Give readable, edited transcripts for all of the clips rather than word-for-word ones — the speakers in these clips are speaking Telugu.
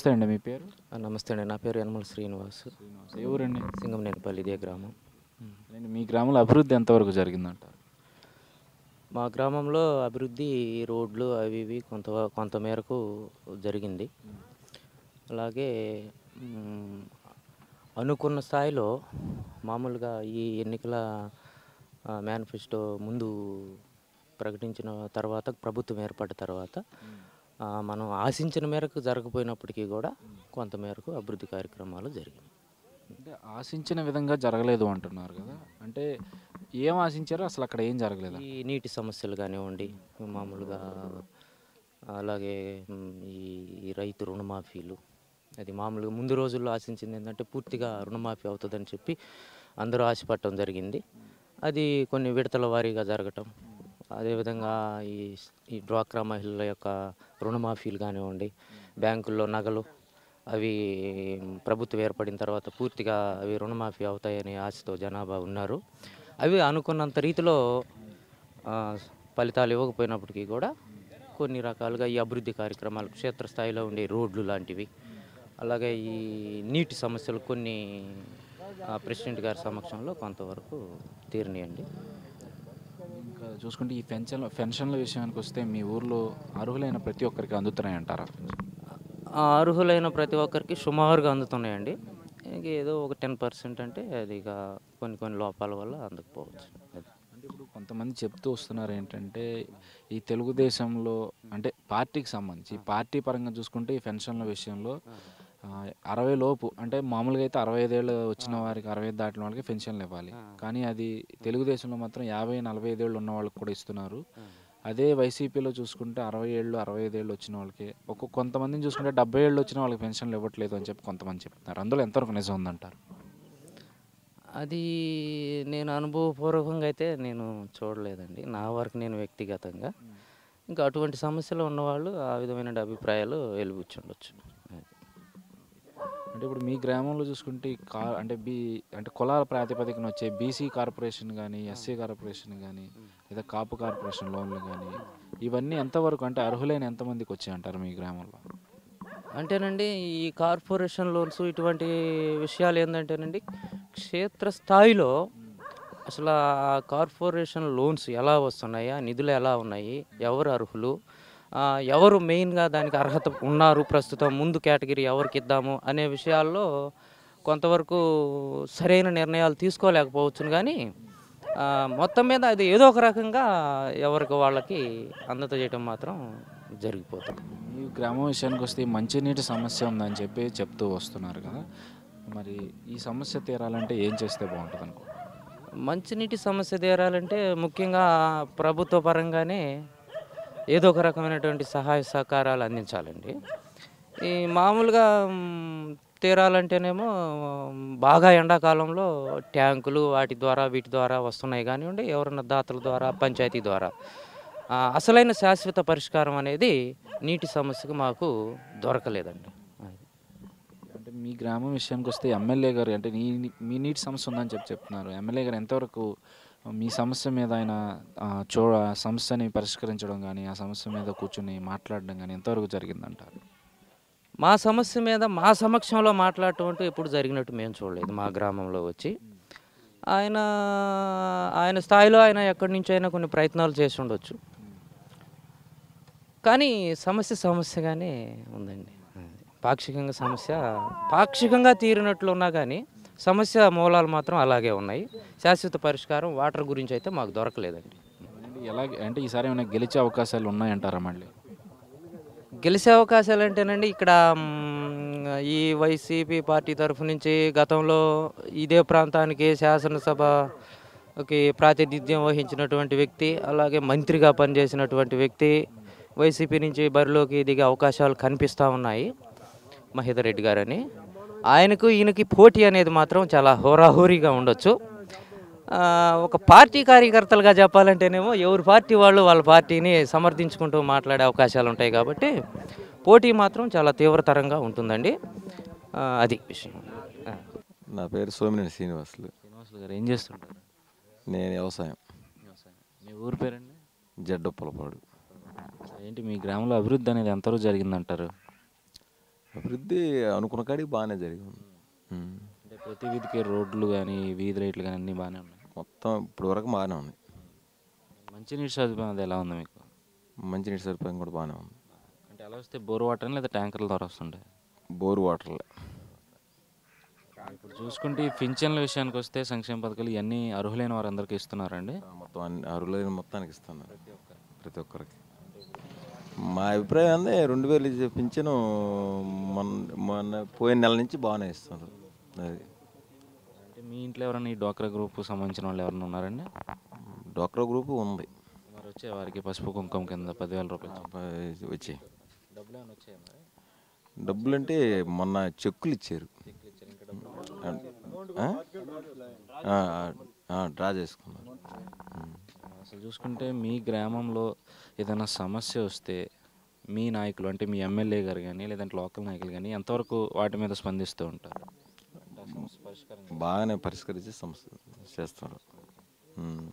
నమస్తే అండి. మీ పేరు? నమస్తే అండి. నా పేరు యనమల శ్రీనివాస్. ఏ ఊరండి? సింగంనేనిపల్లి ఇదే గ్రామం. అండి మీ గ్రామంలో అభివృద్ధి ఎంతవరకు జరిగిందంటారు? మా గ్రామంలో అభివృద్ధి రోడ్లు అవి ఇవి కొంత మేరకు జరిగింది. అలాగే హ్మ్, అనుకున్న స్థాయిలో మామూలుగా ఈ ఎన్నికల మేనిఫెస్టో ముందు ప్రకటించిన తర్వాత ప్రభుత్వం ఏర్పడిన తర్వాత మనం ఆశించిన మేరకు జరగకపోయినప్పటికీ కూడా కొంత మేరకు అభివృద్ధి కార్యక్రమాలు జరిగాయి. అంటే ఆశించిన విధంగా జరగలేదు అంటున్నారు కదా! అంటే ఏం ఆశించారో అసలు అక్కడ ఏం జరగలేదా? ఈ నీటి సమస్యలు కానివ్వండి, మామూలుగా అలాగే ఈ ఈ రైతు రుణమాఫీలు, అది మామూలుగా ముందు రోజుల్లో ఆశించింది ఏంటంటే పూర్తిగా రుణమాఫీ అవుతుందని చెప్పి అందరూ ఆశపడటం జరిగింది. అది కొన్ని విడతల వారీగా జరగటం, అదేవిధంగా ఈ ఈ డ్వాక్రా మహిళల యొక్క రుణమాఫీలు కానివ్వండి, బ్యాంకుల్లో నగలు అవి ప్రభుత్వం ఏర్పడిన తర్వాత పూర్తిగా అవి రుణమాఫీ అవుతాయనే ఆశతో జనాభా ఉన్నారు. అవి అనుకున్నంత రీతిలో ఫలితాలు ఇవ్వకపోయినప్పటికీ కూడా కొన్ని రకాలుగా ఈ అభివృద్ధి కార్యక్రమాలు క్షేత్రస్థాయిలో ఉండే రోడ్లు లాంటివి, అలాగే ఈ నీటి సమస్యలు కొన్ని ప్రెసిడెంట్ గారి సమక్షంలో కొంతవరకు తీరినాయండి. ఇంకా చూసుకుంటే ఈ పెన్షన్ల విషయానికి వస్తే మీ ఊర్లో అర్హులైన ప్రతి ఒక్కరికి అందుతున్నాయంటారా? అర్హులైన ప్రతి ఒక్కరికి సుమారుగా అందుతున్నాయండి. ఇంక ఏదో ఒక 10% అంటే అది ఇక కొన్ని లోపాల వల్ల అందకపోవచ్చు. అది అంటే ఇప్పుడు కొంతమంది చెప్తూ వస్తున్నారు ఏంటంటే ఈ తెలుగుదేశంలో అంటే పార్టీకి సంబంధించి పార్టీ పరంగా చూసుకుంటే ఈ పెన్షన్ల విషయంలో 60 లోపు అంటే మామూలుగా అయితే 65 ఏళ్ళు వచ్చిన వారికి 65 దాటిన వాళ్ళకి పెన్షన్లు ఇవ్వాలి. కానీ అది తెలుగుదేశంలో మాత్రం 50, 45 ఏళ్ళు ఉన్న వాళ్ళకి కూడా ఇస్తున్నారు. అదే వైసీపీలో చూసుకుంటే 60 ఏళ్ళు 65 ఏళ్ళు వచ్చిన వాళ్ళకి కొంతమందిని చూసుకుంటే 70 ఏళ్ళు వచ్చిన వాళ్ళకి పెన్షన్లు ఇవ్వట్లేదు అని చెప్పి కొంతమంది చెప్తున్నారు. అందులో ఎంతవరకు నిజం ఉందంటారు? అది నేను అనుభవపూర్వకంగా అయితే నేను చూడలేదండి. నా వరకు నేను వ్యక్తిగతంగా. ఇంకా అటువంటి సమస్యలు ఉన్నవాళ్ళు ఆ విధమైన అభిప్రాయాలు వెలిబుచ్చుండొచ్చు. అంటే ఇప్పుడు మీ గ్రామంలో చూసుకుంటే అంటే కులాల ప్రాతిపదికన వచ్చే బీసీ కార్పొరేషన్ కానీ, ఎస్సీ కార్పొరేషన్ కానీ, లేదా కాపు కార్పొరేషన్ లోన్లు కానీ ఇవన్నీ ఎంతవరకు అంటే అర్హులైన ఎంతమందికి వచ్చాయంటారు మీ గ్రామంలో? అంటేనండి ఈ కార్పొరేషన్ లోన్స్ ఇటువంటి విషయాలు ఏంటంటేనండి క్షేత్రస్థాయిలో అసలు ఆ కార్పొరేషన్ లోన్స్ ఎలా వస్తున్నాయి, ఆ నిధులు ఎలా ఉన్నాయి, ఎవరు అర్హులు, ఎవరు మెయిన్గా దానికి అర్హత ఉన్నారు, ప్రస్తుతం ముందు కేటగిరీ ఎవరికి ఇద్దాము అనే విషయాల్లో కొంతవరకు సరైన నిర్ణయాలు తీసుకోలేకపోవచ్చును. కానీ మొత్తం మీద అది ఏదో ఒక రకంగా ఎవరికి వాళ్ళకి అందజేయటం మాత్రం జరిగిపోతుంది. మీ గ్రామం విషయానికి వస్తే మంచినీటి సమస్య ఉందని చెప్పి చెప్తూ వస్తున్నారు కదా! మరి ఈ సమస్య తీరాలంటే ఏం చేస్తే బాగుంటుంది అనుకో? మంచినీటి సమస్య తీరాలంటే ముఖ్యంగా ప్రభుత్వ పరంగానే ఏదో ఒక రకమైనటువంటి సహాయ సహకారాలు అందించాలండి. ఈ మామూలుగా తీరాలంటేనేమో బాగా ఎండాకాలంలో ట్యాంకులు వీటి ద్వారా వస్తున్నాయి కానివ్వండి, ఎవరన్నా దాతల ద్వారా పంచాయతీ ద్వారా అసలైన శాశ్వత పరిష్కారం అనేది నీటి సమస్యకు మాకు దొరకలేదండి. అంటే మీ గ్రామం విషయానికి వస్తే ఎమ్మెల్యే గారు అంటే మీ నీటి సమస్య ఉందని చెప్తున్నారు. ఎమ్మెల్యే గారు ఎంతవరకు మీ సమస్య మీద ఆయన సమస్యని పరిష్కరించడం కానీ, ఆ సమస్య మీద కూర్చొని మాట్లాడడం కానీ ఎంతవరకు జరిగిందంటారు? మా సమస్య మీద మా సమక్షంలో మాట్లాడటం అంటూ ఎప్పుడు జరిగినట్టు మేము చూడలేదు. మా గ్రామంలో వచ్చి ఆయన స్థాయిలో ఆయన ఎక్కడి నుంచి అయినా కొన్ని ప్రయత్నాలు చేసి ఉండొచ్చు. కానీ సమస్యగానే ఉందండి. పాక్షికంగా తీరినట్లు ఉన్నా కానీ సమస్య మూలాలు మాత్రం అలాగే ఉన్నాయి. శాశ్వత పరిష్కారం వాటర్ గురించి అయితే మాకు దొరకలేదండి. అంటే ఈసారి ఏమైనా గెలిచే అవకాశాలు ఉన్నాయంటారా? మళ్ళీ గెలిచే అవకాశాలు అంటేనండి ఇక్కడ ఈ వైసీపీ పార్టీ తరఫు నుంచి గతంలో ఇదే ప్రాంతానికి శాసనసభకి ప్రాతినిధ్యం వహించినటువంటి వ్యక్తి, అలాగే మంత్రిగా పనిచేసినటువంటి వ్యక్తి వైసీపీ నుంచి బరిలోకి దిగే అవకాశాలు కనిపిస్తూ ఉన్నాయి. మహేదర్ రెడ్డి గారని ఆయనకు ఈయనకి పోటీ అనేది మాత్రం చాలా హోరాహోరీగా ఉండొచ్చు. ఒక పార్టీ కార్యకర్తలుగా చెప్పాలంటేనేమో ఎవరి పార్టీ వాళ్ళు వాళ్ళ పార్టీని సమర్థించుకుంటూ మాట్లాడే అవకాశాలు ఉంటాయి కాబట్టి పోటీ మాత్రం చాలా తీవ్రతరంగా ఉంటుందండి. అది విషయం. నా పేరు సోమినేని శ్రీనివాసులు గారు. ఏం చేస్తుంటారు? నేను వ్యవసాయం. మీ ఊరు పేరండి? జడ్డొప్పలపాడు. ఏంటి మీ గ్రామంలో అభివృద్ధి అనేది ఎంతవరకు జరిగిందంటారు? అభివృద్ధి అనుకున్న కాడికి బాగానే జరిగింది. అంటే ప్రతి వీధికి రోడ్లు కానీ వీధి లైట్లు కానీ అన్నీ బాగానే ఉన్నాయి. మొత్తం ఇప్పుడు వరకు బాగానే ఉంది. మంచినీటి సదుపాయం అది ఎలా ఉంది మీకు? మంచినీటి సదుపాయం కూడా బాగానే ఉంది. అంటే ఎలా వస్తే బోర్ వాటర్ లేదా ట్యాంకర్ల ద్వారా వస్తుంటాయి? బోరు వాటర్లే. ఇప్పుడు చూసుకుంటే ఈ పింఛన్ల విషయానికి వస్తే సంక్షేమ పథకాలు ఇవన్నీ అర్హులైన వారందరికీ ఇస్తున్నారండి. మొత్తం అన్ని అర్హులైన మొత్తానికి ఇస్తున్నారు ప్రతి ఒక్కరికి. మా అభిప్రాయం అంటే 2000 పింఛను మొన్న పోయిన నెల నుంచి బాగానే ఇస్తున్నారు. అది అంటే మీ ఇంట్లో ఎవరైనా ఈ డోక్రా గ్రూప్ సంబంధించిన వాళ్ళు ఎవరైనా ఉన్నారండి? డ్వాక్రా గ్రూపు ఉంది. మరి వచ్చే వారికి పసుపు కుంకుమ కింద 10,000 రూపాయలు వచ్చి డబ్బులు ఏమైనా వచ్చాయి? డబ్బులంటే మొన్న చెక్కులు ఇచ్చారు. డ్రా చేసుకున్నారు. అసలు చూసుకుంటే మీ గ్రామంలో ఏదైనా సమస్య వస్తే మీ నాయకులు అంటే మీ ఎమ్మెల్యే గారు కానీ లేదంటే లోకల్ నాయకులు కానీ ఎంతవరకు వాటి మీద స్పందిస్తూ ఉంటారు? బాగానే పరిష్కరించి సమస్య చేస్తారు.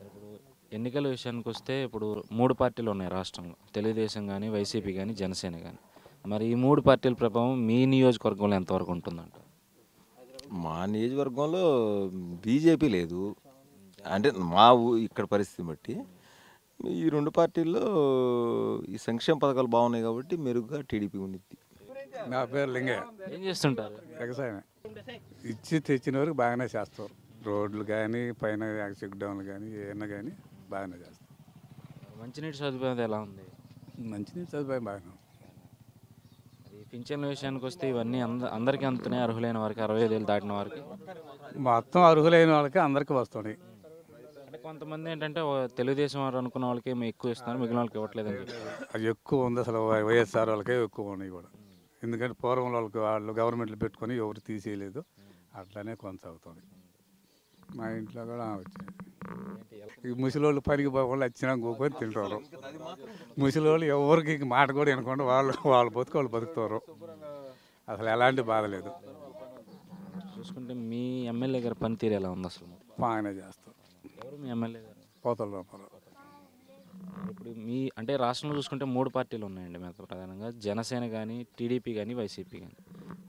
ఇప్పుడు ఎన్నికల విషయానికి వస్తే ఇప్పుడు 3 పార్టీలు ఉన్నాయి రాష్ట్రంలో, తెలుగుదేశం కానీ వైసీపీ కానీ జనసేన కానీ. మరి ఈ 3 పార్టీల ప్రభావం మీ నియోజకవర్గంలో ఎంతవరకు ఉంటుందంట? మా నియోజకవర్గంలో బీజేపీ లేదు. అంటే మా ఇక్కడ పరిస్థితి బట్టి ఈ 2 పార్టీల్లో ఈ సంక్షేమ పథకాలు బాగున్నాయి కాబట్టి మెరుగ్గా టీడీపీ ఉండిద్ది. నా పేరు లింగయ్య. ఏం చేస్తుంటారు? వ్యవసాయమే. ఇచ్చి తెచ్చిన వరకు బాగానే చేస్తారు. రోడ్లు కానీ పైన చెక్ డౌన్లు కానీ ఏమన్నా కానీ బాగానే చేస్తారు. మంచినీటి సదుపాయం ఎలా ఉంది? మంచినీటి సదుపాయం బాగానే ఉంది. ఈ పింఛన్ల విషయానికి వస్తే ఇవన్నీ అందరికీ అందుతున్నాయి, అర్హులైన వారికి 65 దాటిన వారికి? మొత్తం అర్హులైన వాళ్ళకి అందరికీ వస్తున్నాయి. అంటే కొంతమంది ఏంటంటే తెలుగుదేశం వారు అనుకున్న వాళ్ళకి ఎక్కువ ఇస్తున్నారు, మిగిలిన వాళ్ళకి ఇవ్వట్లేదని చెప్పి. అది ఎక్కువ ఉంది అసలు. వైఎస్ఆర్ వాళ్ళకే ఎక్కువ ఉన్నాయి కూడా. ఎందుకంటే పూర్వం వాళ్ళకి వాళ్ళు గవర్నమెంట్లు పెట్టుకొని ఎవరు తీసేయలేదు, అట్లానే కొనసాగుతుంది. మా ఇంట్లో కూడా వచ్చాయి. ఈ ముసలోళ్ళు పనికి పోకుండా వచ్చినా గోకొని తింటారు. ముసలోళ్ళు ఎవరికి మాట కూడా వినకుండా వాళ్ళు బతుకుతారు. అసలు ఎలాంటి బాధ లేదు. చూసుకుంటే మీ ఎమ్మెల్యే గారి పనితీరు ఎలా ఉంది అసలు? బాగానే చేస్తారు. ఎవరు మీ ఎమ్మెల్యే గారు? పోతల రూపాయలు. ఇప్పుడు మీ అంటే రాష్ట్రంలో చూసుకుంటే 3 పార్టీలు ఉన్నాయండి మీద ప్రధానంగా, జనసేన కానీ టీడీపీ కానీ వైసీపీ కానీ.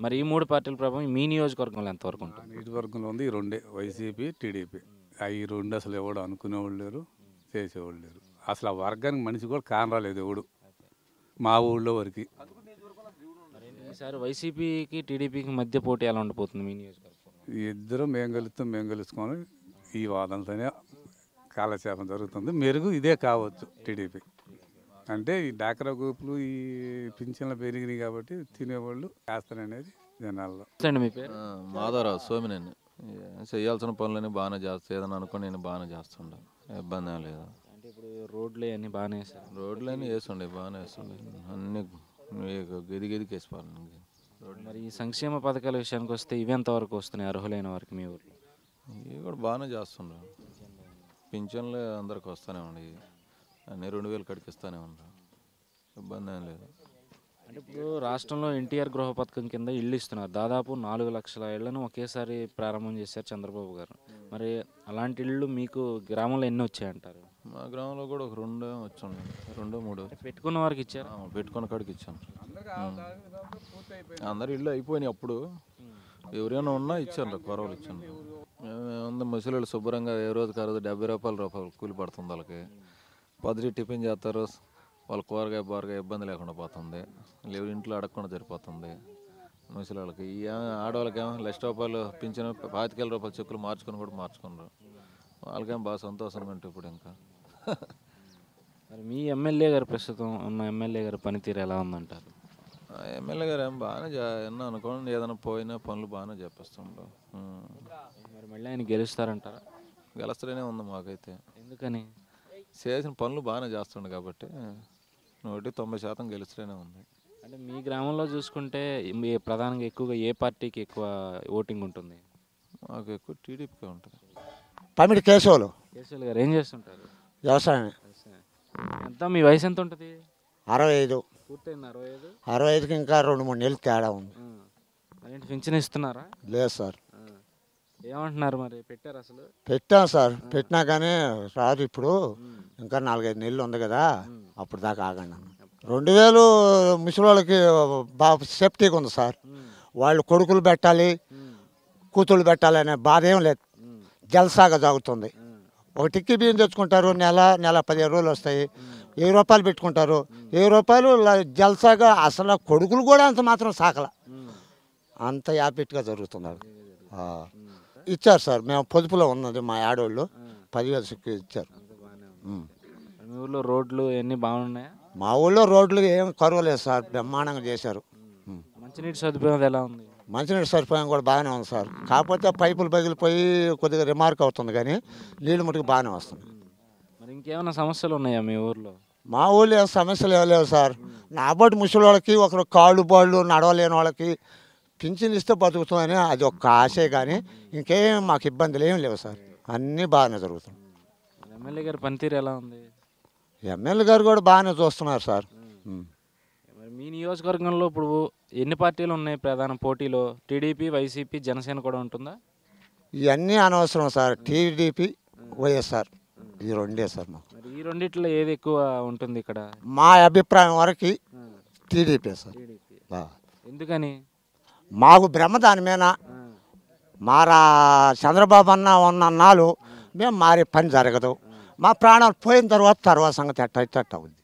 మరి ఈ 3 పార్టీల ప్రభావం మీ నియోజకవర్గంలో ఎంతవరకు ఉంటుంది? నియోజకవర్గంలో ఉంది ఈ రెండే, వైసీపీ టీడీపీ. ఈ రెండు అసలు ఎవడు అనుకునేవాళ్ళు లేరు, చేసేవాళ్ళు లేరు. అసలు ఆ వర్గానికి మనిషి కూడా కానరాలేదు ఎవడు మా ఊళ్ళో వరకు. ఈసారి వైసీపీకి టీడీపీకి మధ్య పోటీ ఎలా ఉండిపోతుంది మీ నియోజకవర్గం? ఇద్దరు మేము గెలుచుకొని ఈ వాదనతోనే కాలక్షేపం జరుగుతుంది. మెరుగు ఇదే కావచ్చు టీడీపీ. అంటే ఈ డాక్రా గ్రూపులు ఈ పింఛన్లు పెరిగినాయి కాబట్టి తినేవాళ్ళు వేస్తారనేది జనాల్లో. మీ పేరు? మాధవరావు, సోమినేని. చేయాల్సిన పనులని బాగానే చేస్తాను. ఏదైనా అనుకుని నేను బాగానే చేస్తుండే, ఇబ్బంది ఏం లేదు. అంటే ఇప్పుడు రోడ్లు అన్నీ బాగానే వేస్తారు? రోడ్లు అన్నీ వేస్తుండే, బాగానే వేస్తుండే. అన్నీ గదికి వేసుకోవాలి. మరి ఈ సంక్షేమ పథకాల విషయానికి వస్తే ఇవి ఎంతవరకు వస్తున్నాయి అర్హులైన వారికి మీ ఊర్లో? ఇవి కూడా బాగానే చేస్తుండ్రు. పింఛన్లు అందరికి వస్తూనే ఉన్నాయి. అన్నీ 2000 కడికి ఇస్తూనే ఉన్నారు. ఇబ్బంది ఏం లేదు. అంటే ఇప్పుడు రాష్ట్రంలో ఎన్టీఆర్ గృహ పథకం కింద ఇళ్ళు ఇస్తున్నారు. దాదాపు 4 లక్షల ఇళ్లను ఒకేసారి ప్రారంభం చేశారు చంద్రబాబు గారు. మరి అలాంటి ఇళ్ళు మీకు గ్రామంలో ఎన్ని వచ్చాయంటారు? మా గ్రామంలో కూడా ఒక 2 వచ్చాను, 2, 3 పెట్టుకున్న వారికి ఇచ్చారు. పెట్టుకున్న కాడికి ఇచ్చాను. అందరు ఇల్లు అయిపోయినాయి. అప్పుడు ఎవరైనా ఉన్నా ఇచ్చాను, కొరవలు ఇచ్చాను. ఉంది ముసలి శుభ్రంగా ఏ రోజుకి ఆ రోజు 70 రూపాయలు కూలి పడుతుంది వాళ్ళకి. పొద్దుటి టిఫిన్ చేస్తారు, వాళ్ళ కూరగాయ ఇబ్బంది లేకుండా పోతుంది. లేవు ఇంట్లో అడగకుండా సరిపోతుంది ముసలి వాళ్ళకి. ఈ ఆడవాళ్ళకేమో ₹1,00,000 పింఛను, ₹25,000 చెక్కులు మార్చుకున్నారు. వాళ్ళకేమో బాగా సంతోషంగా ఉంటుంది ఇప్పుడు. ఇంకా మరి మీ ఎమ్మెల్యే గారు, ప్రస్తుతం ఉన్న ఎమ్మెల్యే గారి పనితీరు ఎలా ఉందంటారు? ఎమ్మెల్యే గారు ఏమో బాగానే ఎన్నో అనుకోండి, ఏదైనా పోయినా పనులు బాగానే చేపిస్తుండ్రు. మరి మళ్ళీ ఆయన గెలుస్తారంటారా? గెలుస్తూనే ఉంది మాకైతే. ఎందుకని? చేసిన పనులు బాగానే చేస్తుండే కాబట్టి 190% గెలుస్తూనే ఉంది. అంటే మీ గ్రామంలో చూసుకుంటే ప్రధానంగా ఎక్కువగా ఏ పార్టీకి ఎక్కువ ఓటింగ్ ఉంటుంది? మాకు ఎక్కువ టీడీపీకే ఉంటుంది. పమిడి కేశవులు. కేశవులు గారు ఏం చేస్తుంటారు? వ్యవసాయం. ఎంత మీ వయసు ఎంత ఉంటుంది? 65. పూర్తయింది 65? 65కి ఇంకా 2-3 నెలలు తేడా ఉంది. ఏంటి పింఛన్ ఇస్తున్నారా? లేదు సార్. ఏమంటున్నారు మరి? పెట్టారు అసలు? పెట్టాం సార్, పెట్టినా కానీ రాదు ఇప్పుడు. ఇంకా 4-5 నెలలు ఉంది కదా, అప్పుడు దాకా ఆగండి అన్న. 2000 ముసలి వాళ్ళకి బాగా సేఫ్టీగా ఉంది సార్. వాళ్ళు కొడుకులు పెట్టాలి, కూతుళ్ళు పెట్టాలి అనే బాధ ఏం లేదు. జల్సాగా సాగుతుంది. ఒక టిక్కీ బియ్యం తెచ్చుకుంటారు, నెల 15 రోజులు వస్తాయి. 1000 రూపాయలు పెట్టుకుంటారు. 1000 రూపాయలు జల్సాగా అసలు కొడుకులు కూడా అంత మాత్రం సాకల, అంత యాపిట్గా జరుగుతుంది. ఇచ్చారు సార్. మేము పొదుపులో ఉన్నది మా ఆడవాళ్ళు 10,000 సిక్కు ఇచ్చారు. మీ ఊళ్ళో రోడ్లు ఎన్ని బాగున్నాయా? మా ఊళ్ళో రోడ్లు ఏం కరువలేదు సార్, బ్రహ్మాండంగా చేశారు. మంచినీటి సదుపాయం ఎలా ఉంది? మంచినీటి సదుపాయం కూడా బాగానే ఉంది సార్. కాకపోతే పైపులు పగిలిపోయి కొద్దిగా రిమార్క్ అవుతుంది, కానీ నీళ్ళు మటుకు బాగానే వస్తుంది. మరి ఇంకేమైనా సమస్యలు ఉన్నాయా మీ ఊర్లో? మా ఊళ్ళో ఏం సమస్యలు ఏం లేవు సార్. నాబట్టి ముసలి వాళ్ళకి, ఒకరు కాళ్ళు బాళ్ళు నడవలేని వాళ్ళకి పింఛన్ ఇస్తే బతుకుతామని అది ఒక్క ఆశే, కానీ ఇంకేం మాకు ఇబ్బందులు ఏం లేవు సార్. అన్నీ బాగానే జరుగుతుంది. ఎమ్మెల్యే గారి పనితీరు ఎలా ఉంది? ఎమ్మెల్యే గారు కూడా బాగానే చూస్తున్నారు సార్. మరి మీ నియోజకవర్గంలో ఇప్పుడు ఎన్ని పార్టీలు ఉన్నాయి ప్రధాన పోటీలో? టీడీపీ, వైసీపీ, జనసేన కూడా ఉంటుందా? ఇవన్నీ అనవసరం సార్. టీడీపీ, వైఎస్ఆర్ ఈ రెండే సార్. మాకు మరి ఈ రెండిట్లో ఏది ఎక్కువ ఉంటుంది ఇక్కడ? మా అభిప్రాయం వరకు టీడీపీ సార్. ఎందుకని? మాకు బ్రహ్మ దాని మీద మారా చంద్రబాబు అన్న ఉన్నన్నాళ్ళు మేము మారే పని జరగదు. మా ప్రాణాలు పోయిన తర్వాత సంగతి ఎట్ట అవుద్ది.